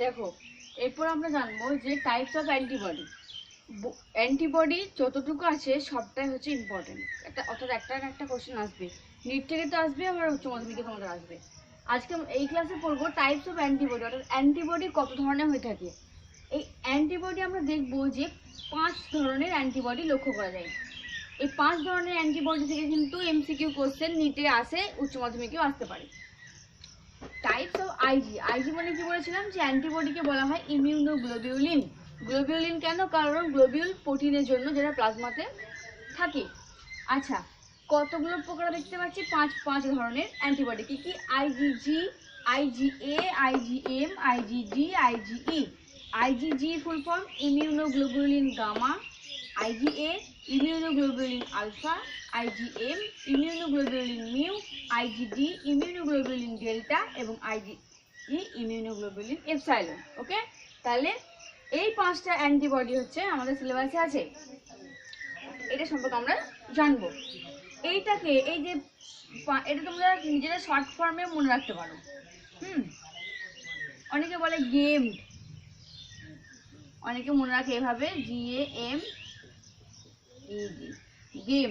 দেখো এরপর আমরা জানবো যে টাইপস অফ অ্যান্টিবডি। অ্যান্টিবডি যতটুকু আছে সবটাই হচ্ছে ইম্পর্টেন্ট, অর্থাৎ একটা না একটা কোশ্চেন আসবে, নিট থেকে তো আসবে, আবার উচ্চ মাধ্যমিকে তোমাদের আসবে। আজকে এই ক্লাসে পড়বো টাইপস অফ অ্যান্টিবডি, অর্থাৎ অ্যান্টিবডি কত ধরনের হয়ে থাকে। এই অ্যান্টিবডি আমরা দেখবো যে 5 ধরনের অ্যান্টিবডি লক্ষ্য করা যায়। এই 5 ধরনের অ্যান্টিবডি থেকে কিন্তু এমসিকিউ কোশ্চেন নিটে আসে, উচ্চ মাধ্যমিকেও আসতে পারে। Types of IG. আইজি মানে কি বলেছিলাম যে অ্যান্টিবডিকে বলা হয় ইমিউনোগ্লোবিউলিন। গ্লোবিউলিন কেন? কারণ গ্লোবিউল প্রোটিনের জন্য যেটা প্লাজমাতে থাকে। আচ্ছা, কতগুলো প্রকার দেখতে পাচ্ছি? 5 ধরনের অ্যান্টিবডি। কি কি? IgG, IgA, IgM, IgG, IgE. IgG full form immunoglobulin gamma, IgA immunoglobulin alpha, IgM immunoglobulin mu, IgD immunoglobulin delta এবং আইজিই ইমিউনোগ্লোবিউলিন এপসাইলন। ওকে, তাহলে এই 5টা অ্যান্টিবডি হচ্ছে আমাদের সিলেবাসে আছে, এটা সম্পর্কে আমরা জানবো। এইটাকে এই যে এটা তোমরা নিজেরা শর্ট ফর্মে মনে রাখতে পারো। অনেকে বলে গেম, অনেকে মনে রাখে এভাবে GAMED, গেম।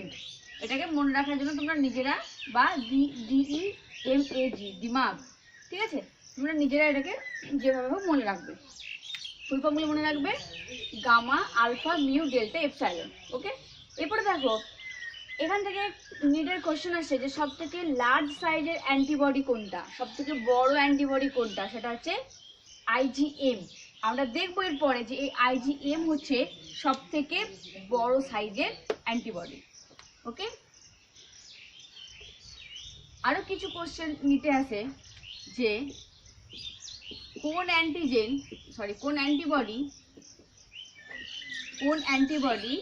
এটাকে মনে রাখার জন্য তোমরা নিজেরা, বা DEMAG দিমাগ, ঠিক আছে, তোমরা নিজেরা এটাকে যেভাবে হোক মনে রাখবে। ফুল ফর্মগুলো মনে রাখবে, gamma, alpha, mu, delta, epsilon. Okay, এরপরে দেখো এখান থেকে নিডের কোশ্চেন আসছে যে সব থেকে লার্জ সাইজের অ্যান্টিবডি কোনটা, সব থেকে বড় অ্যান্টিবডি কোনটা, সেটা হচ্ছে IgM। আমরা দেখবো এরপরে যে এই IgM হচ্ছে সব থেকে বড় সাইজের অ্যান্টিবডি। ওকে, আরো কিছু কোশ্চেন নিতে আসে যে কোন অ্যান্টিবডি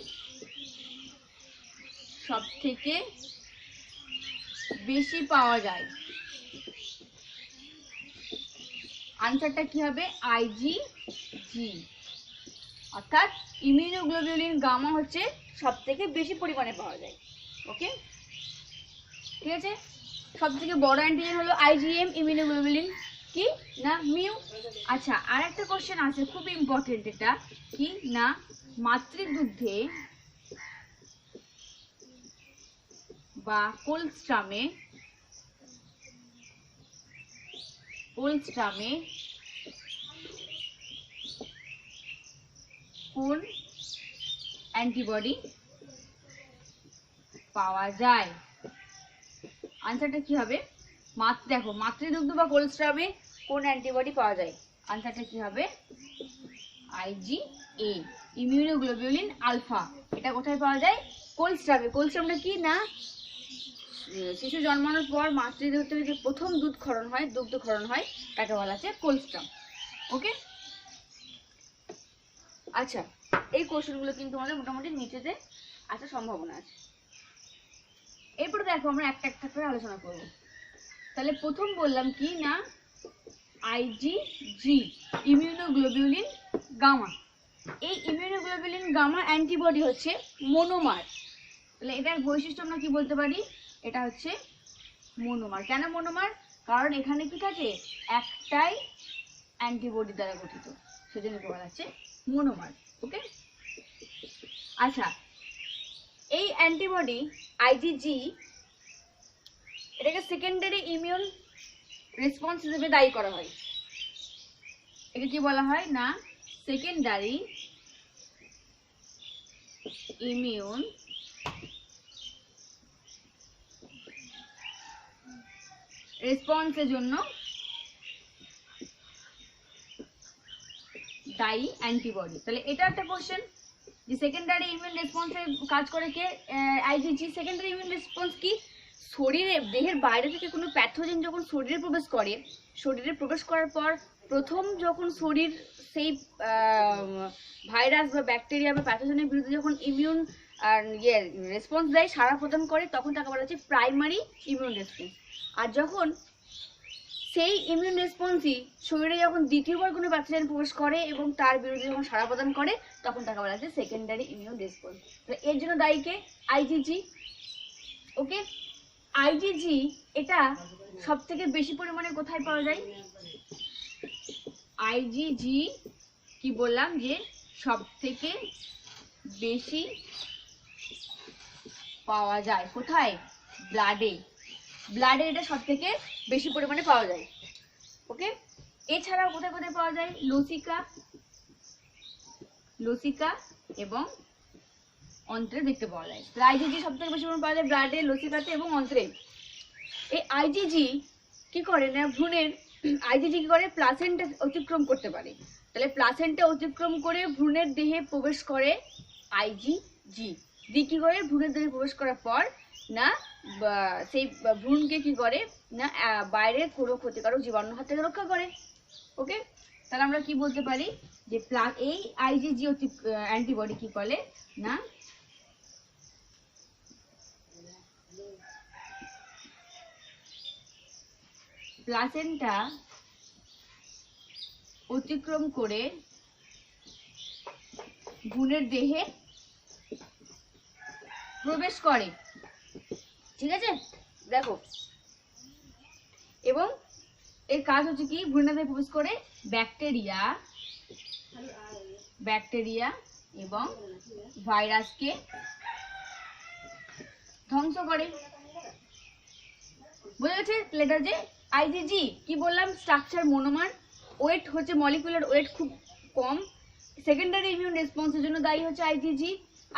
সব থেকে বেশি পাওয়া যায়। আনসারটা কি হবে? IgG, অর্থাৎ ইমিউনোগ্লোবিউলিন গামা হচ্ছে সব থেকে বেশি পরিমাণে পাওয়া যায়। ওকে, ঠিক আছে। সব থেকে বড় অ্যান্টিজেন হলো IgM, ইমিউনোগ্লোবিউলিন কি না মিউ। আচ্ছা, আর একটা কোশ্চেন আছে খুব ইম্পর্টেন্ট, এটা কি না মাতৃদুগ্ধে বা কোলস্ট্রামে কোন অ্যান্টিবডি পাওয়া যায়। আনসারটা কি হবে? দেখো মাতৃদুগ্ধ বা কোলস্ট্রামে কোন অ্যান্টিবডি পাওয়া যায়, আনসারটা কি হবে? IgA, immunoglobulin alpha. এটা কোথায় পাওয়া যায়? কোলস্ট্রামে। কোলস্ট্রামটা কি না শিশু জন্মানোর পর মাতৃদেহ থেকে যে প্রথম দুগ্ধক্ষরণ হয় তাকে বলা হচ্ছে কোলস্ট্রাম। ওকে, আচ্ছা, এই কোশ্চেনগুলো কিন্তু আমাদের মোটামুটি নিচেতে আসার সম্ভাবনা আছে। এরপরে দেখো আমরা একটা একটা করে আলোচনা করব। তাহলে প্রথম বললাম কি না IgG, ইমিউনোগ্লোবিউলিন গামা। এই ইমিউনোগ্লোবিউলিন গামা অ্যান্টিবডি হচ্ছে মনোমার। তাহলে এটার বৈশিষ্ট্য আমরা কি বলতে পারি? এটা হচ্ছে মনোমার। কেন মনোমার? কারণ এখানে কি থাকে? একটাই অ্যান্টিবডি দ্বারা গঠিত, সেজন্য বলা হচ্ছে মনোমার। ওকে, আচ্ছা, এই অ্যান্টিবডি IgG এটাকে সেকেন্ডারি ইমিউন রেসপন্স হিসেবে দায়ী করা হয়। একে কি বলা হয় না সেকেন্ডারি ইমিউন রেসপন্সের জন্য দায়ী অ্যান্টিবডি। তাহলে এটা একটা কোশ্চেন যে সেকেন্ডারি ইমিউন রেসপন্সে কাজ করে কে? IgG। সেকেন্ডারি ইমিউন রেসপন্স কি? শরীরে, দেহের বাইরে থেকে কোনো প্যাথোজেন যখন শরীরে প্রবেশ করার পর প্রথম যখন শরীর সেই ভাইরাস বা ব্যাকটেরিয়া বা প্যাথোজেনের বিরুদ্ধে যখন ইমিউন রেসপন্স দেয়, সাড়া প্রদান করে, তখন তাকে বলা হচ্ছে প্রাইমারি ইমিউন রেসপন্স। আর যখন সেই ইমিউন রেসপন্সই শরীরে যখন দ্বিতীয়বার কোনো প্যাথোজেন প্রবেশ করে এবং তার বিরুদ্ধে যখন সাড়া প্রদান করে, তখন তাকে বলা হচ্ছে সেকেন্ডারি ইমিউন রেসপন্স। তো এর জন্য দায়ী কে? IgG। ওকে, IgG এটা সব থেকে বেশি পরিমাণে কোথায় পাওয়া যায়? আইজিজি কি বললাম যে সব থেকে বেশি পাওয়া যায় কোথায়? ব্লাডে। ব্লাডে এটা সব থেকে বেশি পরিমাণে পাওয়া যায়। ওকে, এছাড়াও কোথায় কোথায় পাওয়া যায়? লসিকা, লসিকা এবং অন্ত্রে দেখতে পাওয়া যায়। আইজিজি সব থেকে বেশি পরিমাণে পাওয়া যায় ব্লাডে, লসিকাতে এবং অন্ত্রে। এই আইজিজি কি করে না, ভ্রূণের আইজিজি কি করে, প্লাসেন্টা অতিক্রম করতে পারে। তাহলে প্লাসেন্টা অতিক্রম করে ভ্রূণের দেহে প্রবেশ করে আইজিজি। দি কি করে, ভ্রূণের দেহে প্রবেশ করার পর না সেই ভ্রূণকে কি করে না বাইরে কোনো ক্ষতিকারক জীবাণুর হাত থেকে রক্ষা করে। ওকে, তাহলে আমরা কি বলতে পারি যে এই আইজিজি অ্যান্টিবডি কি করে না প্লাসেন্টা অতিক্রম করে ভ্রূণের দেহে প্রবেশ করে। ঠিক আছে, দেখো, এবং এর কাজ হচ্ছে কি, ভ্রূণের দেহে প্রবেশ করে ব্যাকটেরিয়া এবং ভাইরাসকে ধ্বংস করে। বোঝা গেছে? লেটার যে আইজিজি কি বললাম, স্ট্রাকচার মনোমার, ওয়েট হচ্ছে মলিকুলার ওয়েট খুব কম, সেকেন্ডারি ইমিউন রেসপন্সের জন্য দায়ী হচ্ছে আইজিজি।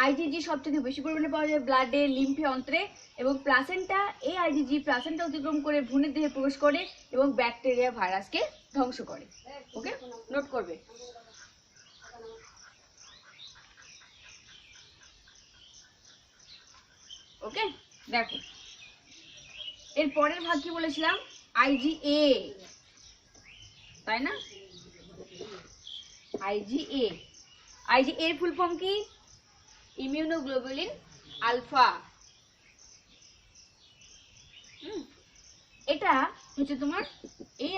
আইজিজি সব থেকে বেশি পরিমাণে পাওয়া যায় ব্লাডে, লিম্ফে, অন্ত্রে এবং প্লাসেন্টা। এই আইজিজি প্লাসেন্টা অতিক্রম করে ভ্রূণের দেহে প্রবেশ করে এবং ব্যাকটেরিয়া, ভাইরাসকে ধ্বংস করে। ওকে, নোট করবে। ওকে, দেখো এর পরের ভাগ কি বলেছিলাম, আইজিএ, তাই না? আইজিএ, আইজিএ এর ফুল ফর্ম কি? Immunoglobulin alpha. এটা হচ্ছে তোমার এই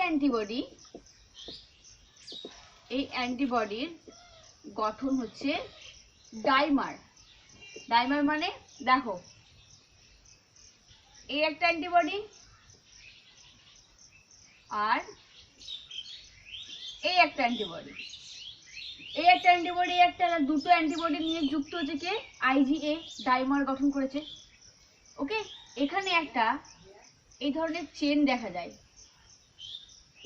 অ্যান্টিবডির গঠন হচ্ছে ডাইমার। ডাইমার মানে দেখো, এই একটা অ্যান্টিবডি আর এই একটা অ্যান্টিবডি, এই একটা অ্যান্টিবডি, একটা দুটো অ্যান্টিবডি নিয়ে যুক্ত হচ্ছে কে, আইজিএ, ডাইমার গঠন করেছে। ওকে, এখানে একটা এই ধরনের চেন দেখা যায়,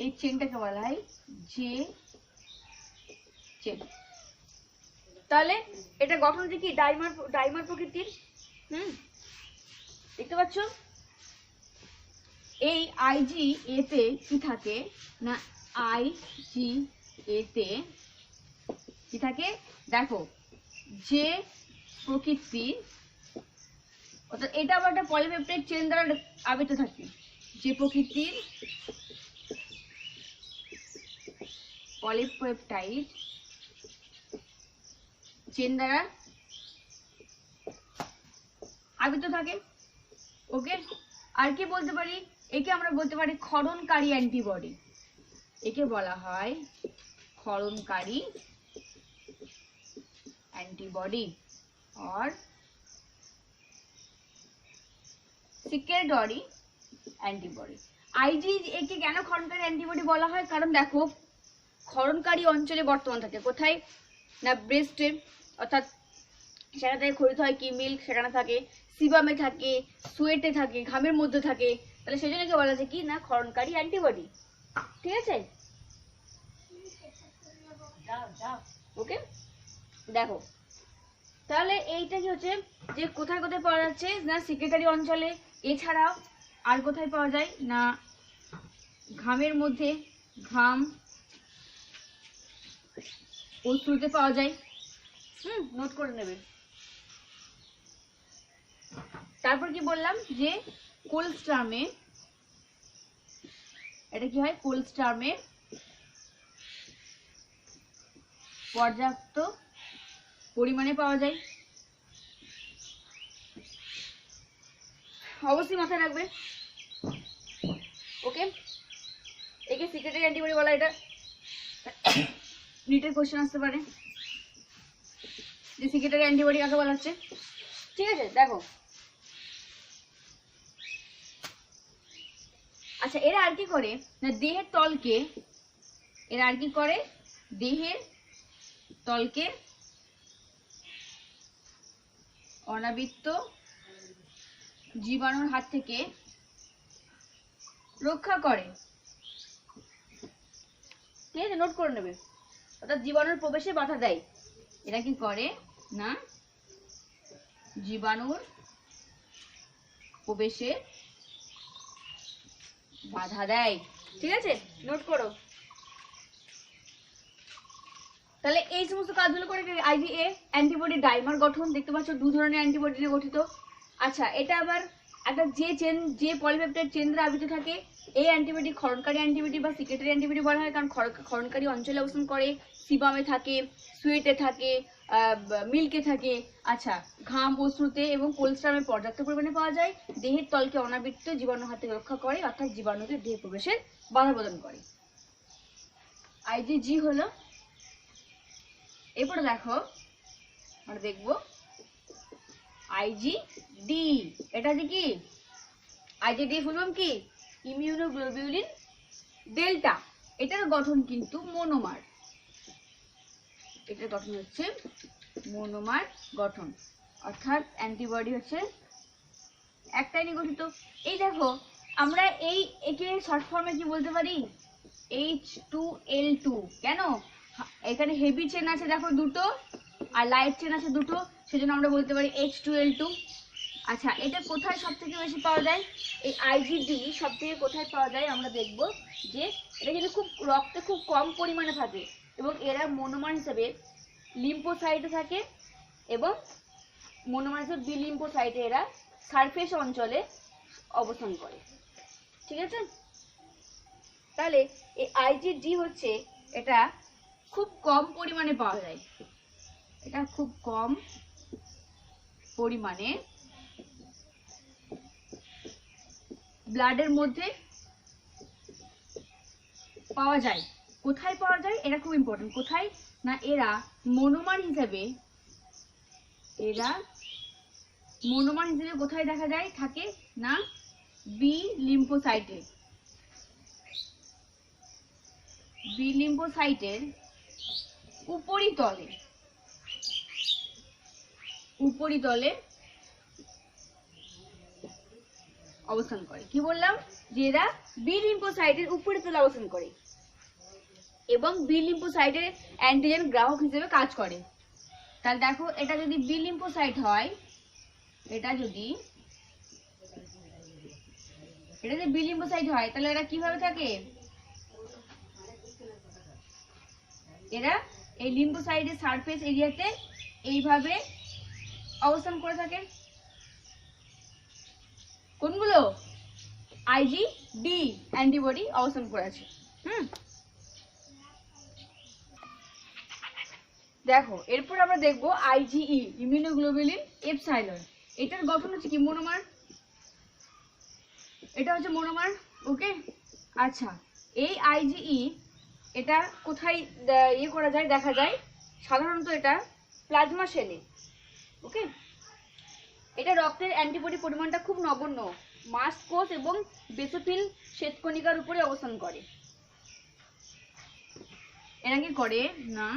এই চেনটাকে বলা হয় জে চেন। তাহলে এটা গঠন হচ্ছে কি, ডাইমার প্রকৃতির। দেখতে পাচ্ছ? এই আইজিএ তে কি থাকে না, আইজিএ তে কি থাকে দেখো, যে প্রকৃতির, অর্থাৎ এটা আবার একটা পলিপেপটাইড চেন দ্বারা আবৃত থাকে, যে প্রকৃতির পলিপেপটাইড চেন দ্বারা আবৃত থাকে। ওকে, আর কি বলতে পারি, একে আমরা বলতে পারি ক্ষরণকারী অ্যান্টিবডি। একে বলা হয় ক্ষরণকারী অ্যান্টিবডি और সিক্রেটরি অ্যান্টিবডি। আইজিএ কে কেন ক্ষরণকারী অ্যান্টিবডি বলা হয়, কারণ দেখো ক্ষরণকারী অঞ্চলে বর্তমান থাকে কোথায় না, ব্রেস্টে, অর্থাৎ সেখানে থাকে খরিত হয় কি মিল্ক, সেখানে থাকে সিবামে থাকে, সোয়েটে থাকে, ঘামের মধ্যে থাকে। তাহলে সেই জন্য কি বলা যায় কি না, ক্ষরণকারী অ্যান্টিবডি। ঠিক আছে, ওকে, দেখো তাহলে এইটা কি হচ্ছে যে কোথায় কোথায় পাওয়া যাচ্ছে না, সিক্রেটারি অঞ্চলে, এছাড়াও আর কোথায় পাওয়া যায় না, ঘামের মধ্যে, ঘাম অশ্রুতে পাওয়া যায়। নোট করে নেবে। তারপর কি বললাম যে কোলস্ট্রামে, এটা কি হয়, কোলস্ট্রামে পর্যাপ্ত পরিমাণে পাওয়া যায়। অবশ্যই মাথায় রাখবে। ওকে, একে সিক্রেটারি অ্যান্টিবডি বলা, এটা নিটের কোশ্চেন আসতে পারে যে সিক্রেটারি অ্যান্টিবডি কাকে বলা হচ্ছে। ঠিক আছে, দেখো আচ্ছা এরা আর কি করে না, দেহের তলকে এরা আর কি করে, দেহের তলকে অনাবৃত জীবাণুর হাত থেকে রক্ষা করে। ঠিক আছে, নোট করে নেবে। অর্থাৎ জীবাণুর প্রবেশে বাধা দেয়। এরা কি করে না, জীবাণুর প্রবেশে বাধা দেয়। ঠিক আছে, নোট করো। তাহলে এই সমস্ত কাজগুলো করে আইজিএ অ্যান্টিবডি ডাইমার গঠন, দেখতে পাচ্ছ 2 ধরনের অ্যান্টিবডি নিয়ে গঠিত। আচ্ছা, এটা আবার একটা যে পলিপেপটাইড চেন দ্বারা আবৃত থাকে, এই অ্যান্টিবডি ক্ষরণকারী অ্যান্টিবডি বা সিক্রেটারি অ্যান্টিবডি বলা হয়, কারণ ক্ষরণকারী অঞ্চলে অবস্থান করে, সিবামে থাকে, সুয়েটে থাকে, মিল্কে থাকে। আচ্ছা, ঘাম, অশ্রুতে এবং কোলস্ট্রামে পর্যাপ্ত পরিমাণে পাওয়া যায়। দেহের তলকে অনাবৃত জীবাণু হাত থেকে রক্ষা করে, অর্থাৎ জীবাণুদের দেহে প্রবেশের বাধা প্রদান করে। আইজিজি হলো। এরপরে দেখো, আমরা দেখবো আইজিডি। এটা যে কি, আইজিডি ফুল ফর্ম কি, ইমিউনোগ্লোবিউলিন ডেল্টা। এটার গঠন কিন্তু মনোমার। এটার গঠন হচ্ছে মনোমার গঠন, অর্থাৎ অ্যান্টিবডি হচ্ছে একটাই নিয়ে গঠিত। এই দেখো, আমরা একে শর্ট ফর্মে কি বলতে পারি, H2L2। কেন, এখানে হেভি চেন আছে দেখো দুটো, আর লাইট চেন আছে দুটো, সেজন্য আমরা বলতে পারি H2L2। আচ্ছা, এটা কোথায় সব থেকে বেশি পাওয়া যায়, এই আইজিডি সব থেকে কোথায় পাওয়া যায় আমরা দেখব, যে এটা কিন্তু খুব রক্তে খুব কম পরিমাণে থাকে, এবং এরা মনোমার হিসেবে লিম্ফোসাইটে থাকে, এবং মনোমার হিসেবে বি লিম্ফোসাইটে এরা সারফেস অঞ্চলে অবস্থান করে। ঠিক আছে, তাহলে এই আইজিডি হচ্ছে, এটা খুব কম পরিমাণে পাওয়া যায়। এটা খুব কম পরিমাণে ব্লাডের মধ্যে পাওয়া যায়। কোথায় পাওয়া যায়, এটা খুব ইম্পর্টেন্ট। কোথায় না, এরা মনোমার হিসেবে কোথায় দেখা যায়, থাকে না বি লিম্ফোসাইটে। বি লিম্ফোসাইটের উপরিতলে অবস্থান করে। কি বললাম, যে এরা বি লিম্ফোসাইটের উপরিতলে অবস্থান করে, এবং বি লিম্ফোসাইটের অ্যান্টিজেন গ্রাহক হিসেবে কাজ করে। তাহলে দেখো, এটা যদি বি লিম্ফোসাইট হয়, তাহলে এরা কিভাবে থাকে, এরা এই লিম্ফোসাইটের সারফেস এরিয়াতে এইভাবে অবস্থান করে থাকে। কোনগুলো, আইজিডি অ্যান্টিবডি অবস্থান করে আছে। দেখো, এরপর আমরা দেখবো আইজিই, ইমিউনোগ্লোবিউলিন এপসাইলন। এটার গঠন হচ্ছে কি, মনোমার। এটা হচ্ছে মনোমার। ওকে, আচ্ছা, এই আইজিই এটা কোথায় করা যায়, দেখা যায় সাধারণত এটা প্লাজমা সেলে। ওকে, এটা রক্তের অ্যান্টিবডি পরিমাণটা খুব নগণ্য, মাস্ট কোষ এবং বেসোফিল শ্বেতকণিকার উপরে অবস্থান করে। এরা কি করে না,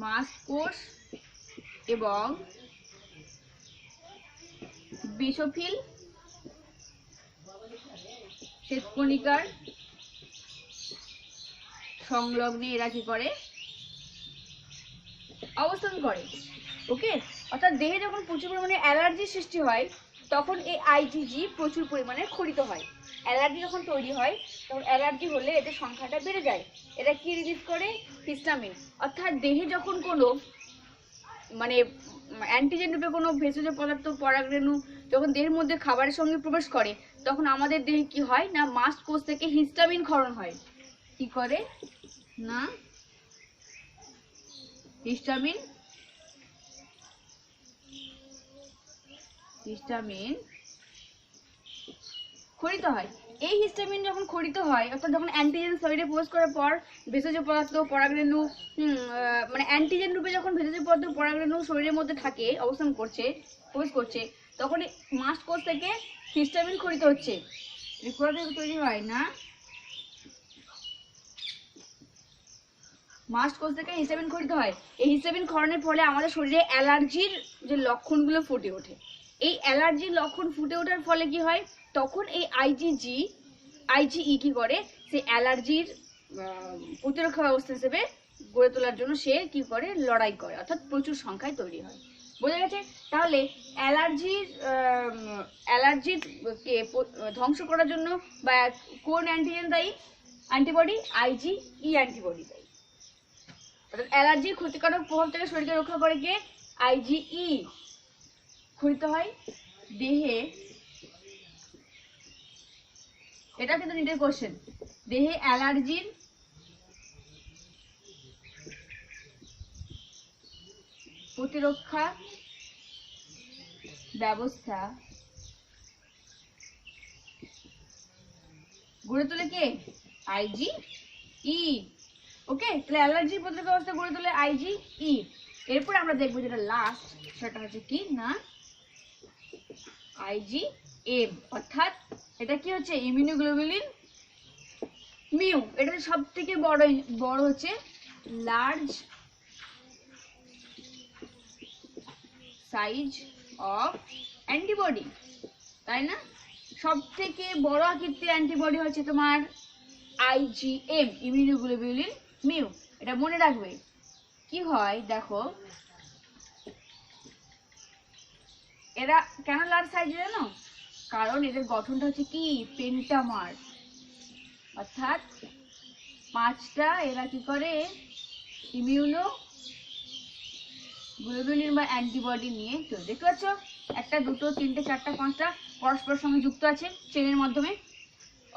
মাস্ট কোষ এবং বেসোফিল শ্বেতকণিকার সংলগ্নে এরা কি করে, অবস্থান করে। ওকে, অর্থাৎ দেহে যখন প্রচুর পরিমাণে অ্যালার্জির সৃষ্টি হয়, তখন এই আইজিজি প্রচুর পরিমাণে ক্ষরিত হয়। অ্যালার্জি যখন তৈরি হয়, তখন অ্যালার্জি হলে এদের সংখ্যাটা বেড়ে যায়। এরা কি রিলিজ করে, হিস্টামিন। অর্থাৎ দেহে যখন কোনো মানে অ্যান্টিজেন রূপে কোনো ভেষজ পদার্থ, পরাগরেণু যখন দেহের মধ্যে খাবারের সঙ্গে প্রবেশ করে, তখন আমাদের দেহে কি হয় না, মাস্ট কোষ থেকে হিস্টামিন ক্ষরণ হয়। কি করে না, হিস্টামিন ক্ষরিত হয়। এই হিস্টামিন যখন ক্ষরিত হয়, অর্থাৎ যখন অ্যান্টিজেন শরীরে প্রবেশ করার পর ভেষজ পদার্থ, পরাগরেণু মানে অ্যান্টিজেন রূপে যখন ভেষজ পদার্থ, পরাগরেণু শরীরের মধ্যে থাকে, প্রবেশ করছে, তখন মাস্ট কোষ থেকে হিস্টামিন ক্ষরিত হচ্ছে। তৈরি হয় না মাস্ট কোষ থেকে হিস্টামিন ক্ষরিত হয়। এই হিস্টামিন ক্ষরণের ফলে আমাদের শরীরে অ্যালার্জির যে লক্ষণগুলো ফুটে ওঠে। এই অ্যালার্জির লক্ষণ ফুটে ওঠার ফলে কি হয়, তখন এই আইজিই কি করে, সে অ্যালার্জির প্রতিরক্ষা ব্যবস্থা হিসেবে গড়ে তোলার জন্য সে কি করে, লড়াই করে, অর্থাৎ প্রচুর সংখ্যায় তৈরি হয়। বোঝা গেছে? তাহলে অ্যালার্জির কে ধ্বংস করার জন্য বা কোন অ্যান্টিজেন দায়ী, অ্যান্টিবডি আইজিই অ্যান্টিবডি দায়ী। অর্থাৎ অ্যালার্জির ক্ষতিকারক প্রভাব থেকে শরীরকে রক্ষা করে কে, আইজিই ক্ষরিত হয় দেহে। এটা কিন্তু নিটের কোশ্চেন, দেহে অ্যালার্জির প্রতিরক্ষা ব্যবস্থা গড়ে তোলে কে, আইজিই। ওকে, তাহলে অ্যালার্জির প্রতিরক্ষা ব্যবস্থা গড়ে তোলে আইজিই। এরপর আমরা দেখবো যেটা লাস্ট, সেটা হচ্ছে কি না, আইজিএম, অর্থাৎ এটা কি হচ্ছে, ইমিউনোগ্লোবুলিন মিউ। এটা সব থেকে বড় হচ্ছে লার্জ সাইজ অফ অ্যান্টিবডি, তাই না? সব থেকে বড় আকৃতির অ্যান্টিবডি হচ্ছে তোমার আইজিএম, ইমিউনোগ্লোবুলিন মিউ। এটা মনে রাখবে। কি হয় দেখো, এরা কেন লার্জ সাইজ জানো? কারণ এদের গঠনটা হচ্ছে কি, পেন্টামার, অর্থাৎ 5টা এরা কি করে, ইমিউনোগ্লোবুলিন বা অ্যান্টিবডি নিয়ে তৈরি। দেখতে পাচ্ছ, 1, 2, 3, 4, 5টা পরস্পরের সঙ্গে যুক্ত আছে চেনের মাধ্যমে,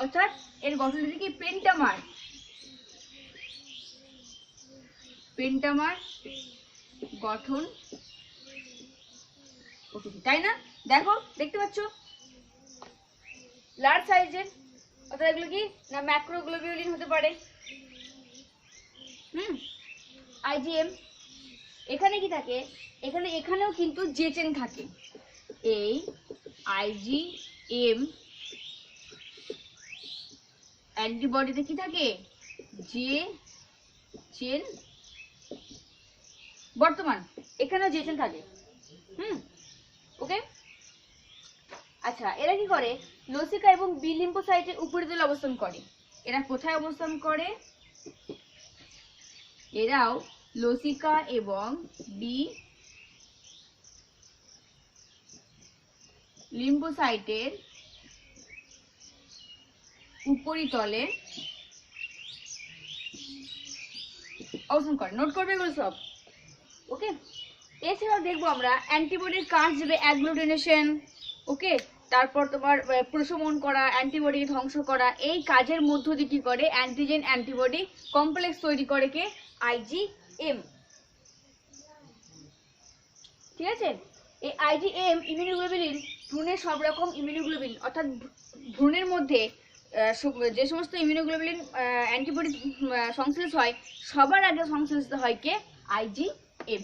অর্থাৎ এর গঠন হচ্ছে কি, পেন্টামার গঠন, তাই না? দেখো, দেখতে পাচ্ছ লার্জ সাইজের, অর্থাৎ এগুলো কি না ম্যাক্রোগ্লোবিউলিন হতে পারে। আইজিএম এখানে কি থাকে, এখানেও কিন্তু জে চেন থাকে। এই আইজিএম অ্যান্টিবডিতে কি থাকে, জে চেন, বর্তমান এখানেও জে চেন থাকে। ওকে, আচ্ছা, এরা কি করে, লসিকা এবং বি লিম্ফোসাইটের উপরিতলে অবস্থান করে। এরা কোথায় অবস্থান করে, এরাও লসিকা এবং বি লিম্ফোসাইটের উপরিতলে অবস্থান করে। নোট করবে এগুলো সব। ওকে, এছাড়াও দেখবো আমরা অ্যান্টিবডির কাজ দেবে অ্যাগ্লুটিনেশন। ওকে, তারপর তোমার প্রশমন করা, অ্যান্টিবডি ধ্বংস করা। এই কাজের মধ্য দিয়ে কি করে, অ্যান্টিজেন অ্যান্টিবডি কমপ্লেক্স তৈরি করে কে, আইজিএম। ঠিক আছে, এই আইজিএম ইমিউনোগ্লোবুলিন ভ্রূণের সব রকম ইমিউনোগ্লোবুলিন, অর্থাৎ ভ্রূণের মধ্যে যে সমস্ত ইমিউনোগ্লোবুলিন অ্যান্টিবডি সংশ্লেষ হয়, সবার আগে সংশ্লেষিত হয় কে, আইজিএম।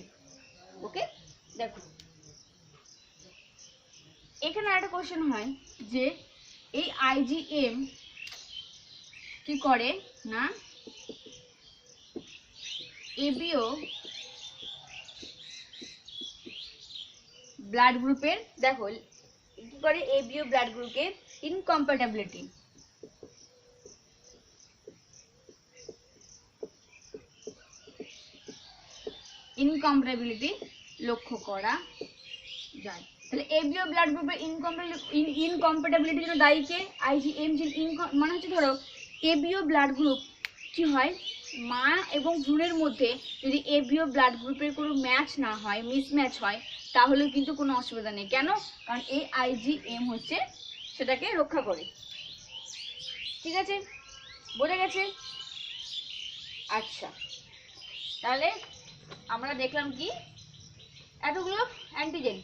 ওকে, দেখো এখানে একটা কোশ্চেন হয় যে এই আইজিএম কি করে না, এবিও ব্লাড গ্রুপের, দেখো কি করে, এবিও ব্লাড গ্রুপের ইনকম্প্যাটিবিলিটি লক্ষ্য করা যায়। তাহলে এবিও ব্লাড গ্রুপের ইনকম্প্যাটিবিলিটির জন্য দায়ী কে, আইজিএম। মানে হচ্ছে ধরো এবিও ব্লাড গ্রুপ কি হয়, মা এবং ভ্রূণের মধ্যে যদি এবিও ব্লাড গ্রুপের কোনো ম্যাচ না হয়, মিসম্যাচ হয়, তাহলে কিন্তু কোনো অসুবিধা নেই। কেন? কারণ এই আইজিএম হচ্ছে সেটাকে রক্ষা করে। ঠিক আছে, বোঝা গেছে? আচ্ছা, তাহলে আমরা দেখলাম কি, এতগুলো অ্যান্টিজেন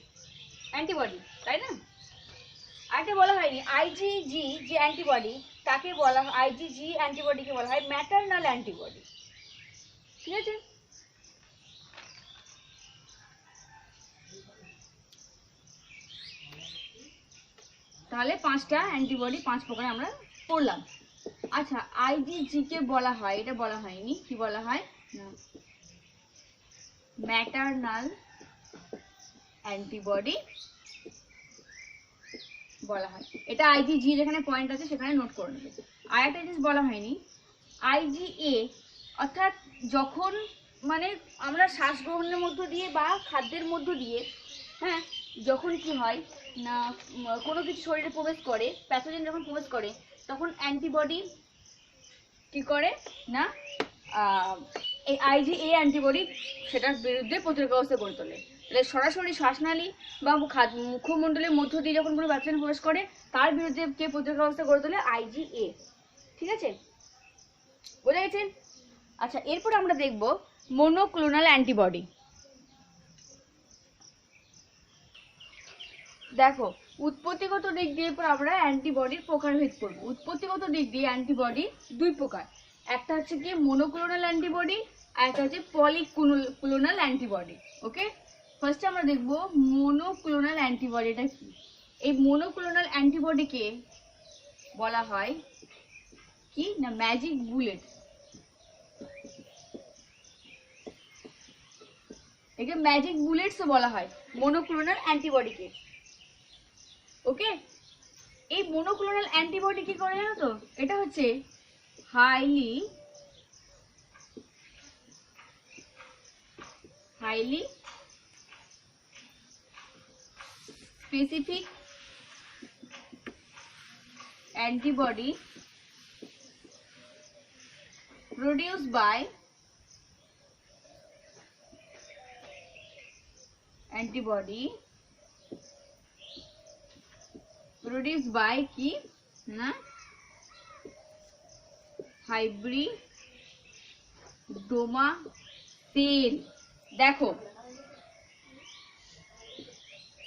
অ্যান্টিবডি, তাই না? আরেকটা বলা হয়নি, আইজিজি যে অ্যান্টিবডি তাকে বলা হয়, আইজিজি অ্যান্টিবডিকে বলা হয় ম্যাটারনাল অ্যান্টিবডি। ঠিক আছে, তাহলে 5টা অ্যান্টিবডি 5 প্রকার আমরা পড়লাম। আচ্ছা, আইজিজি কে বলা হয়, এটা বলা হয়নি, কি বলা হয়, ম্যাটারনাল অ্যান্টিবডি বলা হয়। এটা IgG যেখানে পয়েন্ট আছে সেখানে নোট করে নেবে। আর একটা জিনিস বলা হয়নি, IgA অর্থাৎ যখন মানে আমরা শ্বাস গ্রহণের মধ্য দিয়ে বা খাদ্যের মধ্য দিয়ে, হ্যাঁ, যখন কি হয় না কোনো কিছু শরীরে প্রবেশ করে, প্যাথোজেন যখন প্রবেশ করে, তখন অ্যান্টিবডি কি করে না এই IgA অ্যান্টিবডি সেটার বিরুদ্ধে প্রতিরোধ ব্যবস্থা গড়ে তোলে। তাহলে সরাসরি শ্বাসনালী বা মুখমণ্ডলের মধ্য দিয়ে যখন কোনো প্যাথোজেন প্রবেশ করে তার বিরুদ্ধে কে প্রতিরোধ ব্যবস্থা গড়ে তোলে? IgA। ঠিক আছে, বোঝা গেছে? আচ্ছা, এরপর আমরা দেখব মনোক্লোনাল অ্যান্টিবডি। দেখো, উৎপত্তিগত দিক দিয়ে আমরা অ্যান্টিবডির প্রকারভেদ করব। উৎপত্তিগত দিক দিয়ে অ্যান্টিবডি দুই প্রকার, একটা হচ্ছে কি মনোক্লোনাল অ্যান্টিবডি আর একটা হচ্ছে পলিক্লোনাল অ্যান্টিবডি। ওকে, ফার্স্টে আমরা দেখব মনোক্লোনাল অ্যান্টিবডিটা কি। এই মনোক্লোনাল অ্যান্টিবডিকে বলা হয় কি না ম্যাজিক বুলেট। একে ম্যাজিক বুলেটসও বলা হয় মনোক্লোনাল অ্যান্টিবডিকে। ওকে, এই মনোক্লোনাল অ্যান্টিবডি কি করে জানো তো? এটা হচ্ছে highly specific antibody produced by কি না হাইব্রিডোমা সেল। দেখো,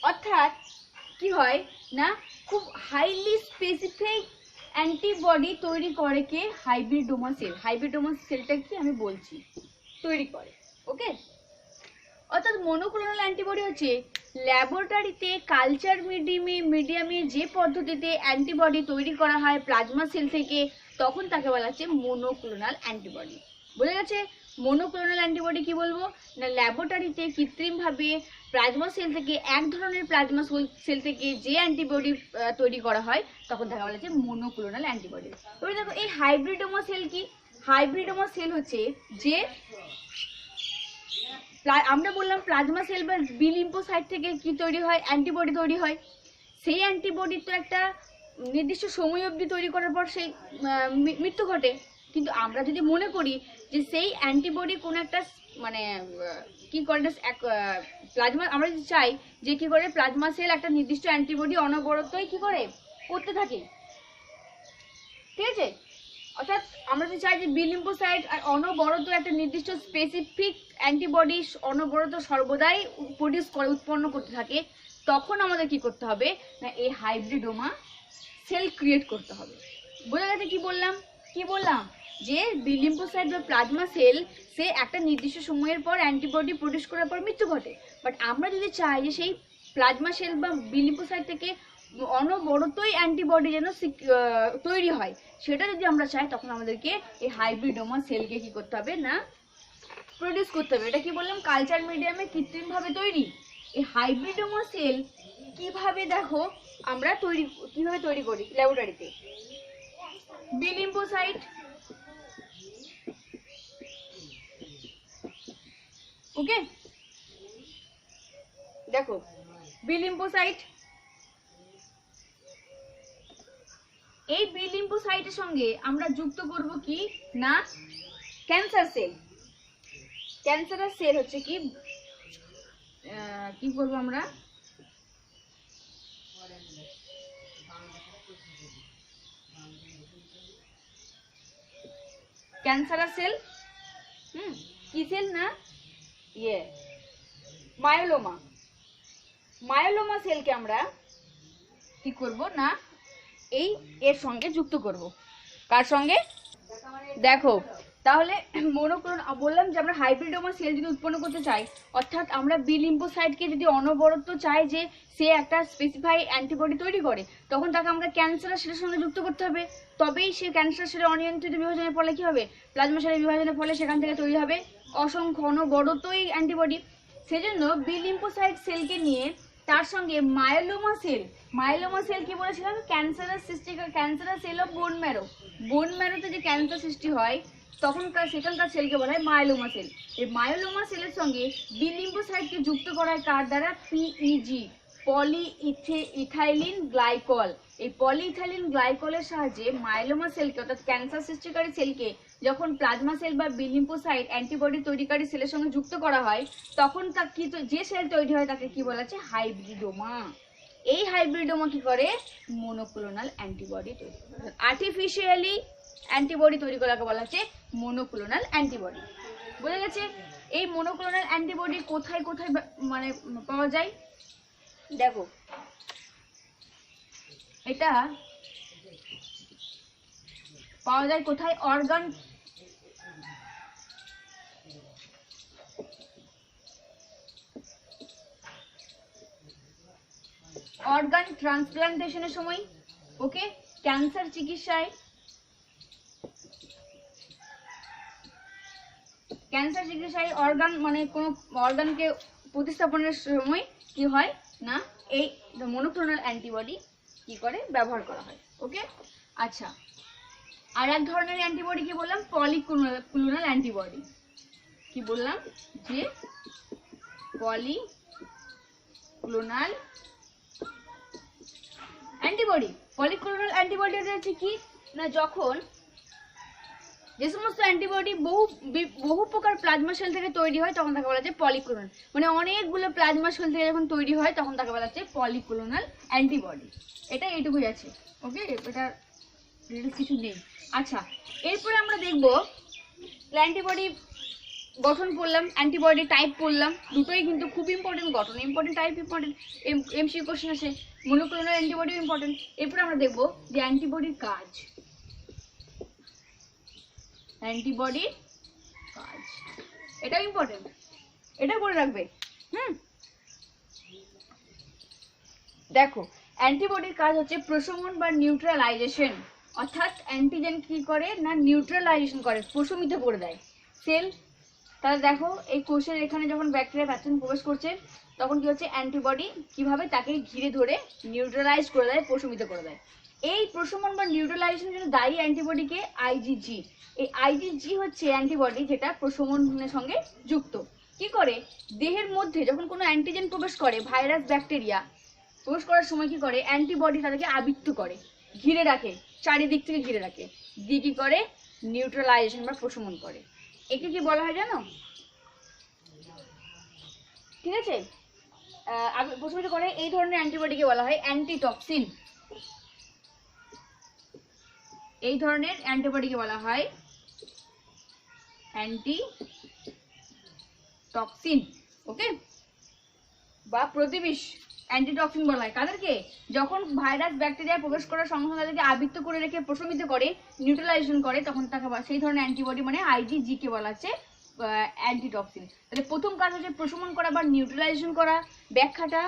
অর্থাৎ কি হয় না খুব হাইলি স্পেসিফিক অ্যান্টিবডি তৈরি করে কে? Hybridoma sell. হাইব্রিডোমা সেলটা কি আমি বলছি, তৈরি করে। ওকে, অর্থাৎ মনোক্লোনাল অ্যান্টিবডি হচ্ছে ল্যাবরেটরিতে কালচার মিডিয়ামে যে পদ্ধতিতে অ্যান্টিবডি তৈরি করা হয় প্লাজমা সেল থেকে, তখন তাকে বলা হচ্ছে মনোক্লোনাল অ্যান্টিবডি। বোঝা গেছে? মনোক্লোনাল অ্যান্টিবডি কি বলবো না এলাবোরেটরিতে কৃত্রিমভাবে প্লাজমা সেল থেকে এক ধরনের প্লাজমা সেল থেকে যে অ্যান্টিবডি তৈরি করা হয় তখন তাকে বলা হচ্ছে মনোক্লোনাল অ্যান্টিবডি। এবার দেখো এই হাইব্রিডোমা সেল কি? হাইব্রিডোমা সেল হচ্ছে যে আমরা বললাম প্লাজমা সেল বা বি লিম্ফোসাইট থেকে কি তৈরি হয়? অ্যান্টিবডি তৈরি হয়। সেই অ্যান্টিবডি তো একটা নির্দিষ্ট সময় অবধি তৈরি করার পর সেই মৃত্যু ঘটে। কিন্তু আমরা যদি মনে করি যে সেই অ্যান্টিবডি কোনো একটা মানে কি করে প্লাজমা, আমরা যদি চাই যে কি করে প্লাজমা সেল একটা নির্দিষ্ট অ্যান্টিবডি অনবরতই কি করে করতে থাকে, ঠিক আছে? অর্থাৎ আমরা যদি চাই যে বি লিম্ফোসাইট আর অনবরত একটা নির্দিষ্ট স্পেসিফিক অ্যান্টিবডি অনবরত সর্বদাই উৎপন্ন করতে থাকে, তখন আমাদের কি করতে হবে না এই হাইব্রিডোমা সেল ক্রিয়েট করতে হবে। বোঝা গেছে কি বললাম? যে বি লিম্ফোসাইট বা প্লাজমা সেল সে একটা নির্দিষ্ট সময়ের পর অ্যান্টিবডি প্রডিউস করার পর মৃত্যু ঘটে। বাট আমরা যদি চাই যে সেই প্লাজমা সেল বা বি লিম্ফোসাইট থেকে অনবরতই অ্যান্টিবডি যেন তৈরি হয়, সেটা যদি আমরা চাই তখন আমাদেরকে এই হাইব্রিডোমা সেলকে কি করতে হবে না প্রডিউস করতে হবে। এটা কি বললাম? কালচার মিডিয়ামে কৃত্রিমভাবে তৈরি। এই হাইব্রিডোমা সেল কিভাবে দেখো আমরা কিভাবে তৈরি করি ল্যাবরেটরিতে? বি লিম্ফোসাইট, ওকে, দেখো বি লিম্ফোসাইট, এই বি লিম্ফোসাইটের সঙ্গে আমরা যুক্ত করব কি না ক্যান্সার সেল। ক্যান্সারের সেল হচ্ছে কি করব আমরা ক্যান্সারের সেল, কি সেল না মায়োলোমা সেলকে আমরা কি করব না এর সঙ্গে যুক্ত করব। কার সঙ্গে? দেখো তাহলে মনোক্লোনাল বললাম যে আমরা হাইব্রিডোমা সেল যদি উৎপন্ন করতে চাই, অর্থাৎ আমরা বি লিম্ফোসাইটকে যদি অনবরত চাই যে সে একটা স্পেসিফাই অ্যান্টিবডি তৈরি করে, তখন তাকে আমরা ক্যান্সার সেলের সঙ্গে যুক্ত করতে হবে। তবেই সে ক্যান্সার সেলের অনিয়ন্ত্রিত বিভাজনের ফলে কি হবে, প্লাজমা সেলের বিভাজনের ফলে সেখান থেকে তৈরি হবে অসংখ্য অনবরত এই অ্যান্টিবডি। সেজন্য বি লিম্ফোসাইট সেলকে নিয়ে তার সঙ্গে মায়োলোমা সেল কি বলেছিলাম, ক্যান্সারের সৃষ্টি, ক্যান্সারের সেল অফ বোন ম্যারোতে যে ক্যান্সার সৃষ্টি হয় তখনকার সেখানকার সেলকে বলা হয় মায়োলোমা সেল। এই মায়োলোমা সেলের সঙ্গে বি লিম্ফোসাইটকে যুক্ত করা হয় কার দ্বারা, পিইজি, পলিইথাইলিন গ্লাইকল। এই পলিইথাইলিন গ্লাইকলের সাহায্যে মায়োলোমা সেলকে অর্থাৎ ক্যান্সার সৃষ্টিকারী সেলকে যখন প্লাজমা সেল বা বি লিম্ফোসাইট অ্যান্টিবডি তৈরিকারী সেলের সঙ্গে যুক্ত করা হয়, তখন তা কি, যে সেল তৈরি হয় তাকে কি বলা হচ্ছে, হাইব্রিডোমা। এই হাইব্রিডোমা কি করে, মনোক্লোনাল অ্যান্টিবডি তৈরি করে। আর্টিফিশিয়ালি অ্যান্টিবডি তৈরি করাকে বলা হচ্ছে মনোক্লোনাল অ্যান্টিবডি। বোঝা গেছে? এই মনোক্লোনাল অ্যান্টিবডি কোথায় কোথায় মানে পাওয়া যায়, দেখো এটা পাওয়া যায় কোথায়, অর্গান ট্রান্সপ্লান্টেশনের সময়, ওকে, ক্যান্সার চিকিৎসায়, অর্গান মানে কোনো অর্গানকে প্রতিস্থাপনের সময় কি হয় না, এই মনোক্লোনাল অ্যান্টিবডি কি করে ব্যবহার করা হয়। ওকে, আচ্ছা, আর এক ধরনের অ্যান্টিবডি কি বললাম, পলিক্লোনাল অ্যান্টিবডি। কি বললাম যে পলিক্লোনাল অ্যান্টিবডি হচ্ছে কি না, যখন যে সমস্ত অ্যান্টিবডি বহু প্রকার প্লাজমা সেল থেকে তৈরি হয় তখন তাকে বলা হচ্ছে পলিক্লোনাল। মানে অনেকগুলো প্লাজমা সেল থেকে যখন তৈরি হয় তখন তাকে বলা হচ্ছে পলিক্লোনাল অ্যান্টিবডি। এটা এইটুকুই আছে। ওকে, এটা কিছু নেই। আচ্ছা, এরপরে আমরা দেখব অ্যান্টিবডি গঠন পড়লাম, অ্যান্টিবডি টাইপ পড়লাম, দুটোই কিন্তু খুব ইম্পর্টেন্ট, গঠন important, type important, MCQ question আছে, মনোক্লোনাল অ্যান্টিবডিও ইম্পর্টেন্ট। এরপরে আমরা দেখব যে অ্যান্টিবডির কাজ, এটাও ইম্পর্টেন্ট, এটা করে রাখবে। দেখো, অ্যান্টিবডির কাজ হচ্ছে প্রশমন বা নিউট্রালাইজেশন, অর্থাৎ অ্যান্টিজেন কি করে না, নিউট্রালাইজেশন করে, প্রশমিত করে দেয় সেল। তাহলে দেখো এই কোষের এখানে যখন ব্যাকটেরিয়া প্যাথোজেন প্রবেশ করছে তখন কি হচ্ছে, অ্যান্টিবডি কিভাবে তাকে ঘিরে ধরে নিউট্রালাইজ করে দেয়, প্রশমিত করে দেয়। এই প্রশমন বা নিউট্রালাইজেশনের জন্য দায়ী অ্যান্টিবডিকে আইজিজি। এই আইজিজি হচ্ছে অ্যান্টিবডি যেটা প্রশমনের সঙ্গে যুক্ত। কি করে, দেহের মধ্যে যখন কোনো অ্যান্টিজেন প্রবেশ করে, ভাইরাস ব্যাকটেরিয়া প্রবেশ করার সময় কি করে, অ্যান্টিবডি তাদেরকে আবৃত্ত করে, ঘিরে রাখে, চারিদিক থেকে ঘিরে রাখে, দিয়ে কি করে, নিউট্রালাইজেশন বা প্রশমন করে। একে কি বলা হয় জানো, ঠিক আছে, প্রশমিত করে। এই ধরনের অ্যান্টিবডিকে বলা হয় অ্যান্টিটক্সিন। এই ধরনের অ্যান্টিবডিকে বলা হয় অ্যান্টিটক্সিন, ওকে, বা প্রতিবিষ। অ্যান্টিটক্সিন বলা হয় কাদেরকে, যখন ভাইরাস ব্যাকটেরিয়া প্রবেশ করার সঙ্গে সঙ্গে তাদেরকে আবৃত্ত করে রেখে প্রশমিত করে, নিউট্রালাইজেশন করে, তখন তাকে সেই ধরনের অ্যান্টিবডি মানে আইজিজি কে বলা হচ্ছে অ্যান্টিটক্সিন। তাহলে প্রথম কাজ হচ্ছে প্রশমন করা বা নিউট্রালাইজেশন করা। ব্যাখ্যাটা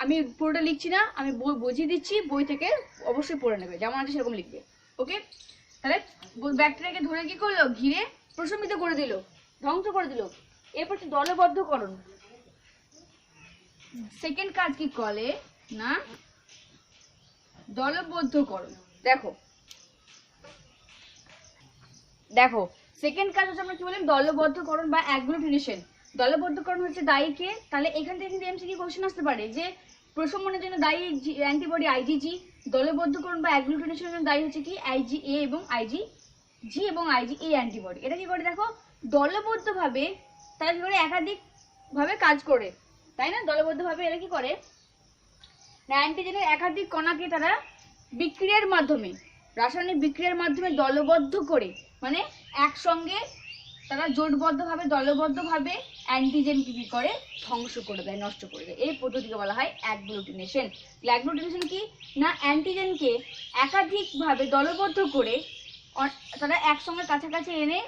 আমি পুরোটা লিখছি না, আমি বুঝিয়ে দিচ্ছি, বই থেকে অবশ্যই পড়ে নেবে, যেমন আছে সেরকম লিখবে। ওকে, তাহলে ব্যাকটেরিয়াকে ধরে কি করলো, ঘিরে প্রশমিত করে দিল, ধ্বংস করে দিল। এরপর হচ্ছে দলবদ্ধকরণ। সেকেন্ড কাজ কি করে না, দলবদ্ধকরণ। দেখো সেকেন্ড কাজ হচ্ছে আমরা কি বললাম, দলবদ্ধকরণ বা অ্যাগ্লুটিনেশন। দলবদ্ধকরণ হচ্ছে দায়ীকে, তাহলে এখান থেকে কিন্তু এমসিকিউ কোশ্চেন আসতে পারে যে প্রশমনের জন্য দায়ী অ্যান্টিবডি আইজিজি, দলবদ্ধকরণ বা অ্যাগ্লুটিনেশনের জন্য দায়ী হচ্ছে কি আইজিএ এবং আইজিজি এবং আইজিএ অ্যান্টিবডি। এটা কি করে, দেখো দলবদ্ধভাবে তারা কি করে, একাধিক ভাবে কাজ করে, তাই না, দলবদ্ধভাবে এরা কি করে না, অ্যান্টিজেনের একাধিক কণাকে তারা বিক্রিয়ার মাধ্যমে, রাসায়নিক বিক্রিয়ার মাধ্যমে দলবদ্ধ করে, মানে একসঙ্গে তারা জোটবদ্ধভাবে দলবদ্ধভাবে অ্যান্টিজেনকে কি করে, ধ্বংস করে দেয়, নষ্ট করে দেয়। এই পদ্ধতিকে বলা হয় অ্যাগ্লুটিনেশন। অ্যাগ্লুটিনেশন কি না, অ্যান্টিজেনকে একাধিকভাবে দলবদ্ধ করে তারা একসঙ্গে কাছাকাছি এনে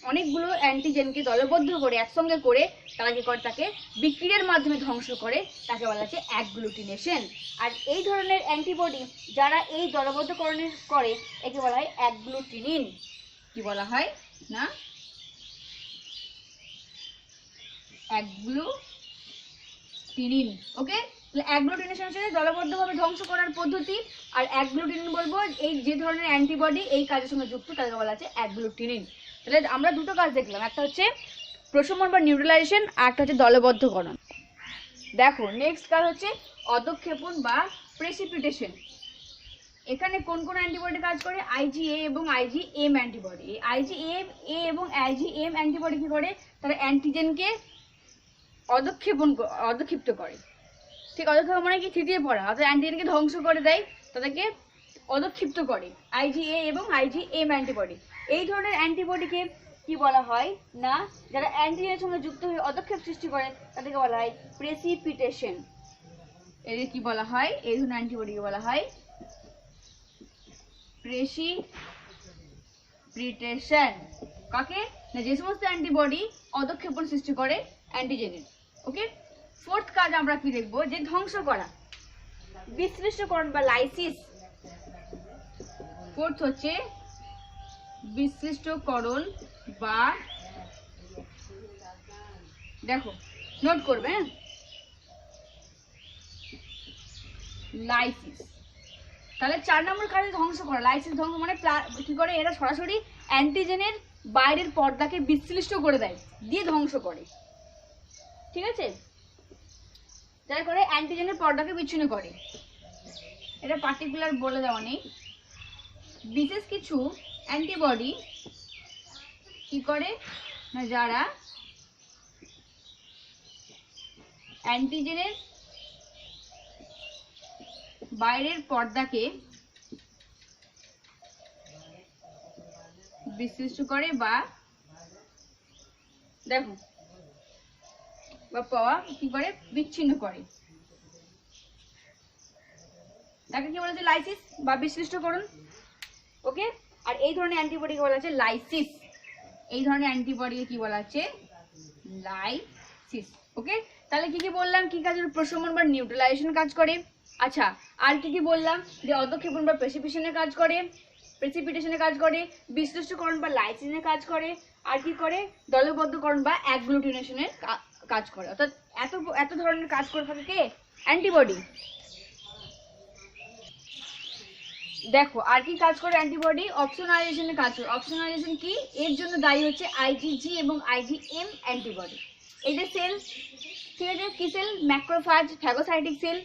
অনেকগুলো অ্যান্টিজেনকে দলবদ্ধ করে একসঙ্গে করে তারা কি করে, তাকে বিক্রিয়ার মাধ্যমে ধ্বংস করে, তাকে বলা হচ্ছে অ্যাগ্লুটিনেশন। আর এই ধরনের অ্যান্টিবডি যারা এই দলবদ্ধকরণ করে একে বলা হয় অ্যাগ্লুটিনিন। কি বলা হয় না, অ্যাগ্লুটিনিন। ওকে, অ্যাগ্লুটিনেশন হচ্ছে দলবদ্ধভাবে ধ্বংস করার পদ্ধতি, আর অ্যাগ্লুটিনিন বলবো এই যে ধরনের অ্যান্টিবডি এই কাজের সঙ্গে যুক্ত তাকে বলা আছে অ্যাগ্লুটিনিন। তাহলে আমরা দুটো কাজ দেখলাম, একটা হচ্ছে প্রশমন বা নিউট্রালাইজেশন, আর একটা হচ্ছে দলবদ্ধকরণ। দেখো নেক্সট কাজ হচ্ছে অধঃক্ষেপণ বা প্রেসিপিটেশন। এখানে কোন কোন অ্যান্টিবডি কাজ করে, আইজিএ এবং আইজিএম অ্যান্টিবডি। আইজিএম এবং আইজিএম অ্যান্টিবডি কি করে, তারা অ্যান্টিজেনকে অধঃক্ষিপ্ত করে। ঠিক, অধঃক্ষেপণ মানে কি, থিতিয়ে পড়া, অর্থাৎ অ্যান্টিজেনকে ধ্বংস করে দেয়, তাদেরকে অধঃক্ষিপ্ত করে আইজিএ এবং আইজিএম অ্যান্টিবডি। এই ধরনের অ্যান্টিবডিকে কি বলা হয় না, যারা অ্যান্টিজেনের সঙ্গে যুক্ত হয়ে অধঃক্ষেপ সৃষ্টি করে তাদেরকে বলা হয় প্রেসিপিটেশন। এদের কি বলা হয়, এই ধরনের অ্যান্টিবডিকে বলা হয় প্রেসিপিটেশন। কাকে না, যে সমস্ত অ্যান্টিবডি অধঃক্ষেপণ সৃষ্টি করে অ্যান্টিজেনের। ওকে, ফোর্থ কাজ আমরা কি দেখবো, যে ধ্বংস করা, বিশ্লিষ্টকরণ বা লাইসিস। ফোর্থ হচ্ছে বিশ্লিষ্টকরণ বা, দেখো নোট করবে, লাইসিস। তাহলে 4 নম্বর কাজে ধ্বংস করা। লাইসিস ধ্বংস মানে কি করে, এরা সরাসরি অ্যান্টিজেনের বাইরের পর্দাকে বিশ্লিষ্ট করে দেয়, দিয়ে ধ্বংস করে। ঠিক আছে, যারা করে অ্যান্টিজেনের পর্দাকে বিচ্ছিন্ন করে। এটা পার্টিকুলার বলে দেওয়া নেই। বিশেষ কিছু অ্যান্টিবডি কি করে না, যারা অ্যান্টিজেনের বাইরের পর্দাকে বিশ্লিষ্ট করে বা, দেখো বা পাওয়া কি করে, বিচ্ছিন্ন করে, তাকে কি বলা হচ্ছে লাইসিস বা বিশ্লিষ্টকরণ। ওকে, আর এই ধরনের অ্যান্টিবডিকে বলা হচ্ছে লাইসিস। এই ধরনের অ্যান্টিবডিকে কি বলা হচ্ছে, লাইসিস। ওকে, তাহলে কি কি বললাম, কি কাজের, প্রশমন বা নিউট্রালাইজেশন কাজ করে। আচ্ছা, আর কি কি বললাম, যে অধঃক্ষেপণ বা প্রেসিপিটেশনের কাজ করে, কাজ করে, বিশ্লিষ্টকরণ বা লাইসিসের কাজ করে, আর কি করে, দলবদ্ধকরণ বা অ্যাগ্লুটিনেশনের কাজ করে। অর্থাৎ এত এত ধরনের কাজ করে থাকে কে, অ্যান্টিবডি। দেখো আর কি কাজ করে অ্যান্টিবডি, অপসোনালাইজেশনের কাজ করে। অপসোনালাইজেশন কি, এর জন্য দায়ী হচ্ছে আইজিজি এবং আইজিএম অ্যান্টিবডি। এটা সেল, ঠিক আছে, কি সেল, ম্যাক্রোফাজ ফ্যাগোসাইটিক সেল।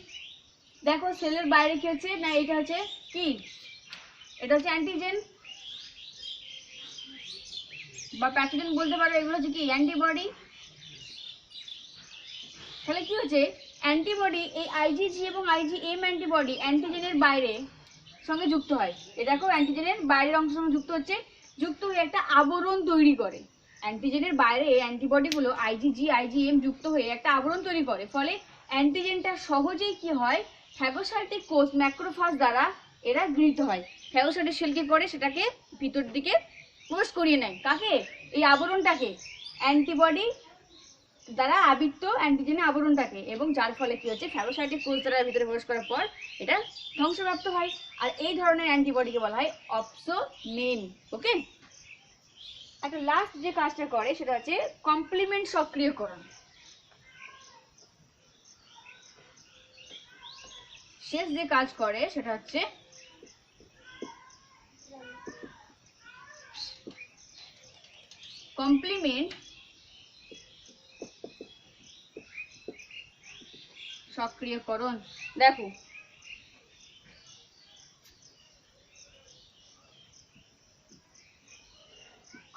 দেখো সেলের বাইরে কি হচ্ছে না, এটা হচ্ছে কি, এটা হচ্ছে অ্যান্টিজেন বা প্যাথোজেন বলতে পারো, এগুলো হচ্ছে কি অ্যান্টিবডি। তাহলে কি হচ্ছে, অ্যান্টিবডি এই আইজিজি এবং আইজিএম অ্যান্টিবডি অ্যান্টিজেনের বাইরে সঙ্গে যুক্ত হয়। এটা দেখো অ্যান্টিজেনের বাইরের অংশের সঙ্গে যুক্ত হচ্ছে, যুক্ত হয়ে একটা আবরণ তৈরি করে। অ্যান্টিজেনের বাইরে অ্যান্টিবডিগুলো আইজিজি আইজিএম যুক্ত হয়ে একটা আবরণ তৈরি করে, ফলে অ্যান্টিজেনটা সহজেই কি হয়, ফ্যাগোসাইটিক কোষ ম্যাক্রোফাজ দ্বারা এরা গৃহীত হয়। ফ্যাগোসাইটিক সেল কি করে, সেটাকে ভিতর দিকে প্রবেশ করিয়ে নেয়, কাকে, এই আবরণটাকে, অ্যান্টিবডি দ্বারা আবৃত অ্যান্টিজেনের আবরণটাকে, এবং যার ফলে কি হচ্ছে, ফ্যাগোসাইটিক কোষ দ্বারা ভিতরে প্রবেশ করার পর এটা ধ্বংসপ্রাপ্ত হয়। আর এই ধরনের অ্যান্টিবডিকে বলা হয় অপসোনেন। ওকে, একটা লাস্ট যে কাজটা করে সেটা হচ্ছে কমপ্লিমেন্ট সক্রিয়করণ। শেষ যে কাজ করে সেটা হচ্ছে কমপ্লিমেন্ট সক্রিয়করণ। দেখো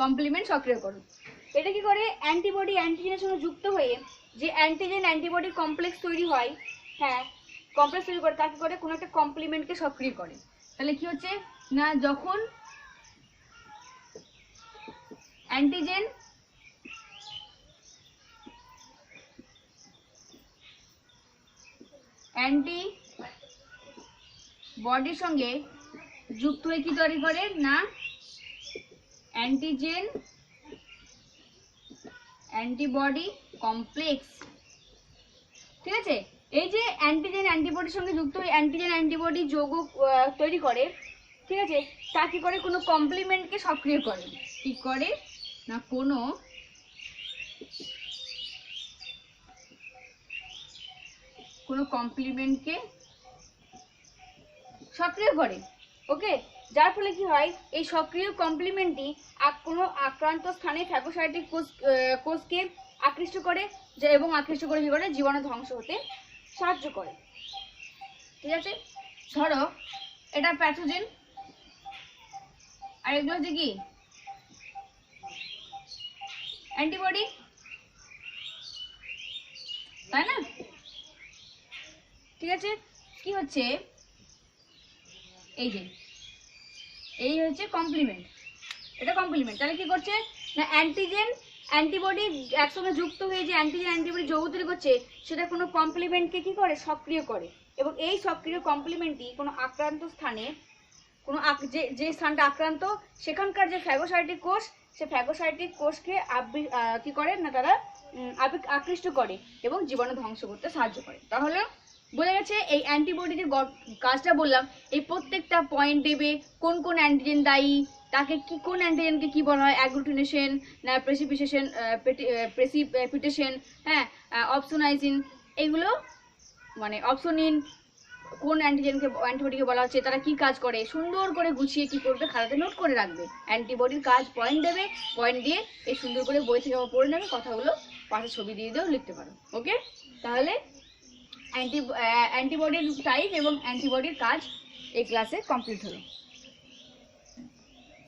কমপ্লিমেন্ট সক্রিয়করণ, এটা কি করে, অ্যান্টিবডি অ্যান্টিজেনের সঙ্গে যুক্ত হয়ে যে অ্যান্টিজেন অ্যান্টিবডি কমপ্লেক্স তৈরি হয়, হ্যাঁ কমপ্লেক্স তৈরি করে, তাকে করে কোনো একটা কমপ্লিমেন্টকে সক্রিয় করে। তাহলে কি হচ্ছে না, যখন অ্যান্টিজেন অ্যান্টিবডির সঙ্গে যুক্ত হয়ে কি তৈরি করে না, অ্যান্টিজেন অ্যান্টিবডি কমপ্লেক্স। ঠিক আছে, এই যে অ্যান্টিজেন অ্যান্টিবডির সঙ্গে যুক্ত হয়ে অ্যান্টিজেন অ্যান্টিবডি যৌগ তৈরি করে, ঠিক আছে, তা কি করে? কোনো কমপ্লিমেন্টকে সক্রিয় করে। কি করে না, কোনো কমপ্লিমেন্টকে সক্রিয় করে। ওকে, যার ফলে কি হয়, এই সক্রিয় কমপ্লিমেন্টটি কোনো আক্রান্ত স্থানে ফ্যাগোসাইটিক কোষকে আকৃষ্ট করে, এবং আকৃষ্ট করে কি করে? জীবাণু ধ্বংস হতে সাহায্য করে। ঠিক আছে, ধরো এটা প্যাথোজেন, আর এগুলো হচ্ছে কি অ্যান্টিবডি, তাই না? ঠিক আছে, কি হচ্ছে, এই হচ্ছে কমপ্লিমেন্ট, এটা কমপ্লিমেন্ট। তাহলে কি করছে না, অ্যান্টিজেন অ্যান্টিবডি একসঙ্গে যুক্ত হয়ে যে অ্যান্টিজেন অ্যান্টিবডি যৌগ তৈরি করছে, সেটা কোনো কমপ্লিমেন্টকে কি করে? সক্রিয় করে। এবং এই সক্রিয় কমপ্লিমেন্টটি কোনো আক্রান্ত স্থানে, কোনো যে স্থানটা আক্রান্ত, সেখানকার যে ফ্যাগোসাইটিক কোষ, সে ফ্যাগোসাইটিক কোষকে কি করে না, তারা আকৃষ্ট করে এবং জীবাণু ধ্বংস করতে সাহায্য করে। তাহলে বোঝা গেছে এই অ্যান্টিবডি যে কাজটা বললাম, এই প্রত্যেকটা পয়েন্ট দেবে কোন কোন অ্যান্টিজেন দায়ী, তাকে কি, কোন অ্যান্টিজেনকে কি বলা হয়, অ্যাগ্লুটিনেশন না প্রেসিপিটেশন, হ্যাঁ, অপসোনাইজিন, এগুলো মানে অপসোনিন, কোন অ্যান্টিবডিকে বলা হচ্ছে, তারা কি কাজ করে, সুন্দর করে গুছিয়ে কি করবে, খাতাতে নোট করে রাখবে। অ্যান্টিবডির কাজ পয়েন্ট দেবে, পয়েন্ট দিয়ে এই সুন্দর করে বই থেকে পড়ে নেবে, কথাগুলো পাশে ছবি দিয়ে দিয়েও লিখতে পারো। ওকে, তাহলে অ্যান্টিবডির টাইপ এবং অ্যান্টিবডির কাজ এই ক্লাসে কমপ্লিট হলো।